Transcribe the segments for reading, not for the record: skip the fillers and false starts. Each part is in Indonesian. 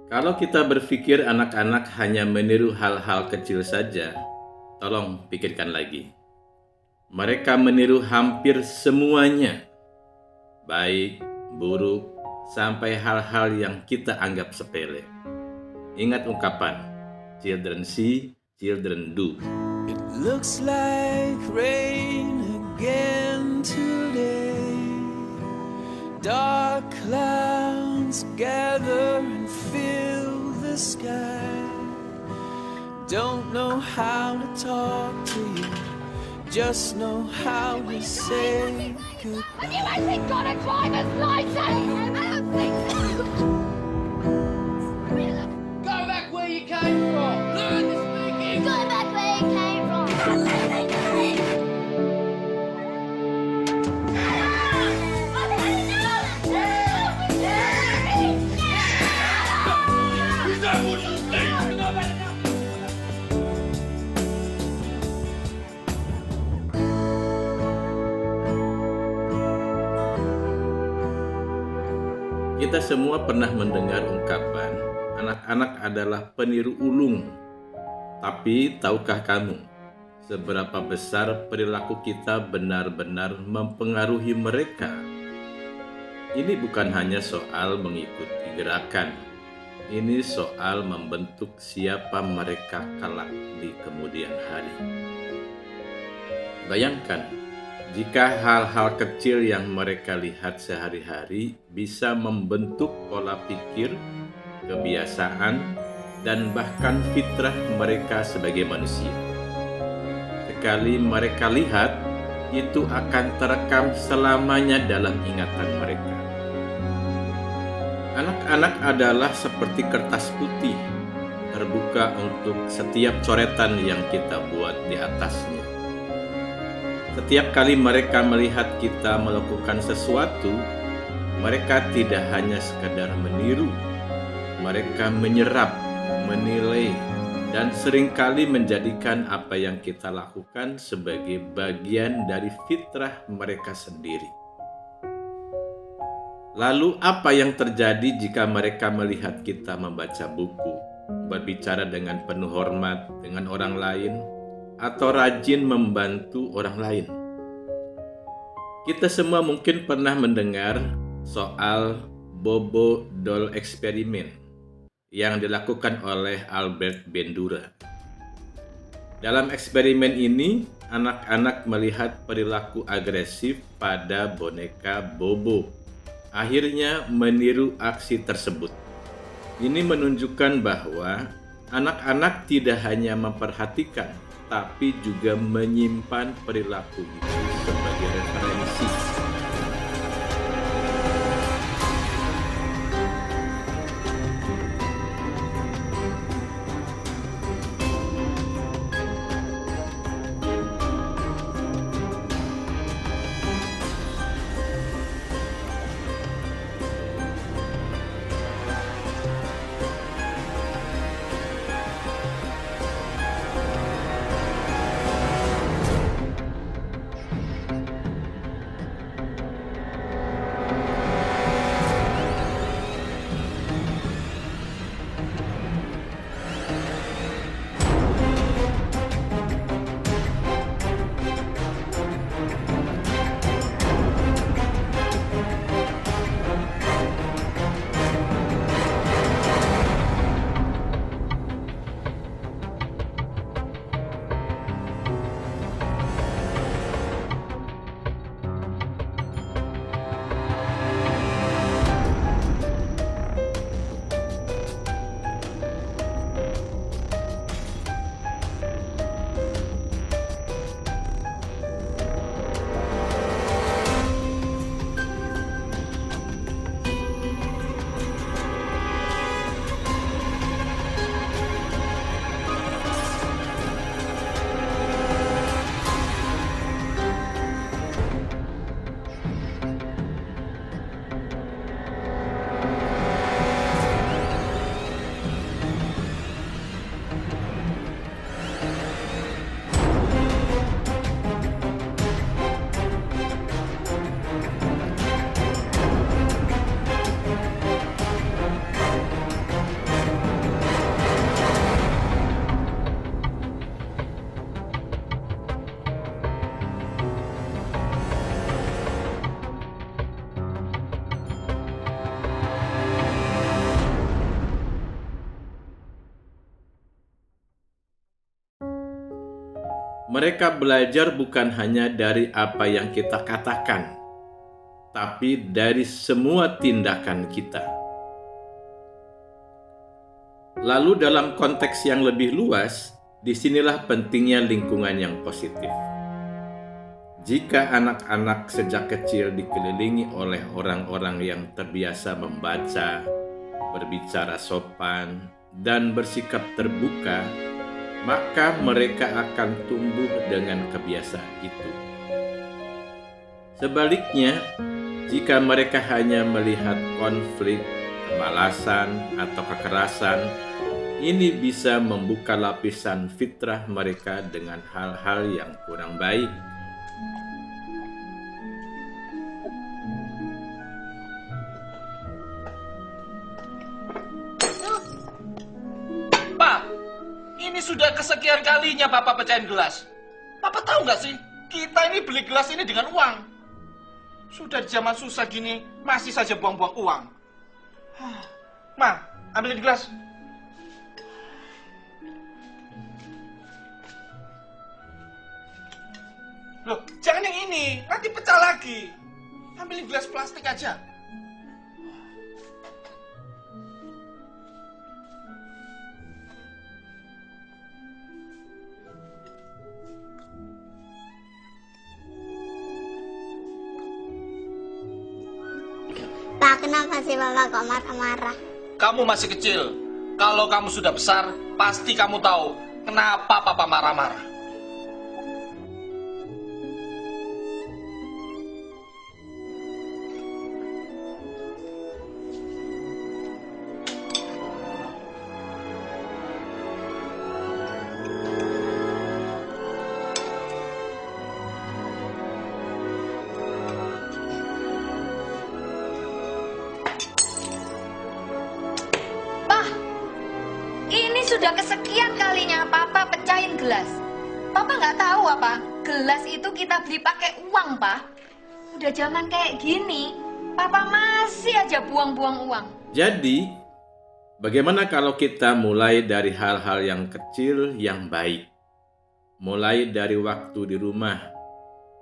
Kalau kita berpikir anak-anak hanya meniru hal-hal kecil saja, tolong pikirkan lagi. Mereka meniru hampir semuanya, baik, buruk, sampai hal-hal yang kita anggap sepele. Ingat ungkapan, children see, children do. It looks like rain again today. Dark clouds gather and fill the sky. Don't know how to talk to you, just know how to say goodbye. Have you actually got a driver's license? I don't think so. Go back where you came from. Learn to speak English. Go back where you came from. Is that what you think? No better now. Kita semua pernah mendengar ungkapan, anak-anak adalah peniru ulung. Tapi tahukah kamu, seberapa besar perilaku kita benar-benar mempengaruhi mereka? Ini bukan hanya soal mengikuti gerakan, ini soal membentuk siapa mereka kelak di kemudian hari. Bayangkan, jika hal-hal kecil yang mereka lihat sehari-hari bisa membentuk pola pikir, kebiasaan, dan bahkan fitrah mereka sebagai manusia. Sekali mereka lihat, itu akan terekam selamanya dalam ingatan mereka. Anak-anak adalah seperti kertas putih, terbuka untuk setiap coretan yang kita buat di atasnya. Setiap kali mereka melihat kita melakukan sesuatu, mereka tidak hanya sekadar meniru, mereka menyerap, menilai, dan seringkali menjadikan apa yang kita lakukan sebagai bagian dari fitrah mereka sendiri. Lalu apa yang terjadi jika mereka melihat kita membaca buku, berbicara dengan penuh hormat dengan orang lain, atau rajin membantu orang lain? Kita semua mungkin pernah mendengar soal Bobo Doll eksperimen yang dilakukan oleh Albert Bandura. Dalam eksperimen ini, anak-anak melihat perilaku agresif pada boneka Bobo. Akhirnya meniru aksi tersebut. Ini menunjukkan bahwa anak-anak tidak hanya memperhatikan, tapi juga menyimpan perilaku itu sebagai referensi. Mereka belajar bukan hanya dari apa yang kita katakan, tapi dari semua tindakan kita. Lalu dalam konteks yang lebih luas, disinilah pentingnya lingkungan yang positif. Jika anak-anak sejak kecil dikelilingi oleh orang-orang yang terbiasa membaca, berbicara sopan, dan bersikap terbuka, maka mereka akan tumbuh dengan kebiasaan itu. Sebaliknya, jika mereka hanya melihat konflik, kemalasan, atau kekerasan, ini bisa membuka lapisan fitrah mereka dengan hal-hal yang kurang baik. Pak, ini sudah kesekian kalinya Papa pecahin gelas. Papa tahu nggak sih, kita ini beli gelas ini dengan uang. Sudah di zaman susah gini, masih saja buang-buang uang. Ma, ambilin gelas. Loh, jangan yang ini, nanti pecah lagi. Ambilin gelas plastik aja. Pak, kenapa sih Bapak kok marah-marah? Kamu masih kecil. Kalau kamu sudah besar, pasti kamu tahu kenapa Papa marah-marah. Ini sudah kesekian kalinya Papa pecahin gelas. Papa nggak tahu apa? Gelas itu kita beli pakai uang, Pak. Udah zaman kayak gini, Papa masih aja buang-buang uang. Jadi, bagaimana kalau kita mulai dari hal-hal yang kecil yang baik? Mulai dari waktu di rumah,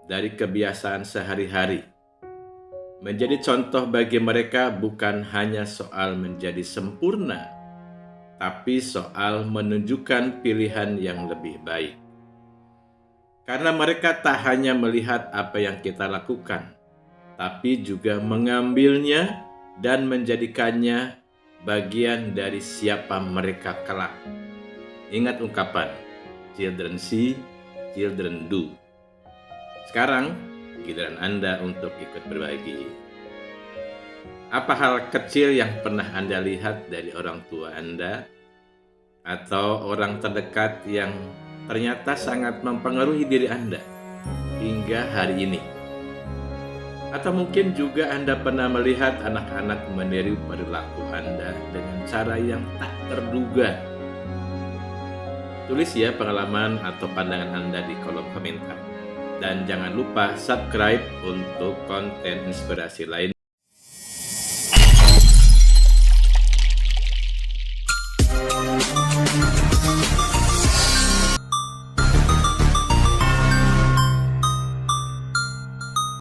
dari kebiasaan sehari-hari. Menjadi contoh bagi mereka bukan hanya soal menjadi sempurna, tapi soal menunjukkan pilihan yang lebih baik. Karena mereka tak hanya melihat apa yang kita lakukan, tapi juga mengambilnya dan menjadikannya bagian dari siapa mereka kelak. Ingat ungkapan, children see, children do. Sekarang, giliran Anda untuk ikut berbagi. Apa hal kecil yang pernah Anda lihat dari orang tua Anda atau orang terdekat yang ternyata sangat mempengaruhi diri Anda hingga hari ini? Atau mungkin juga Anda pernah melihat anak-anak meniru perilaku Anda dengan cara yang tak terduga. Tulis ya pengalaman atau pandangan Anda di kolom komentar. Dan jangan lupa subscribe untuk konten inspirasi lain.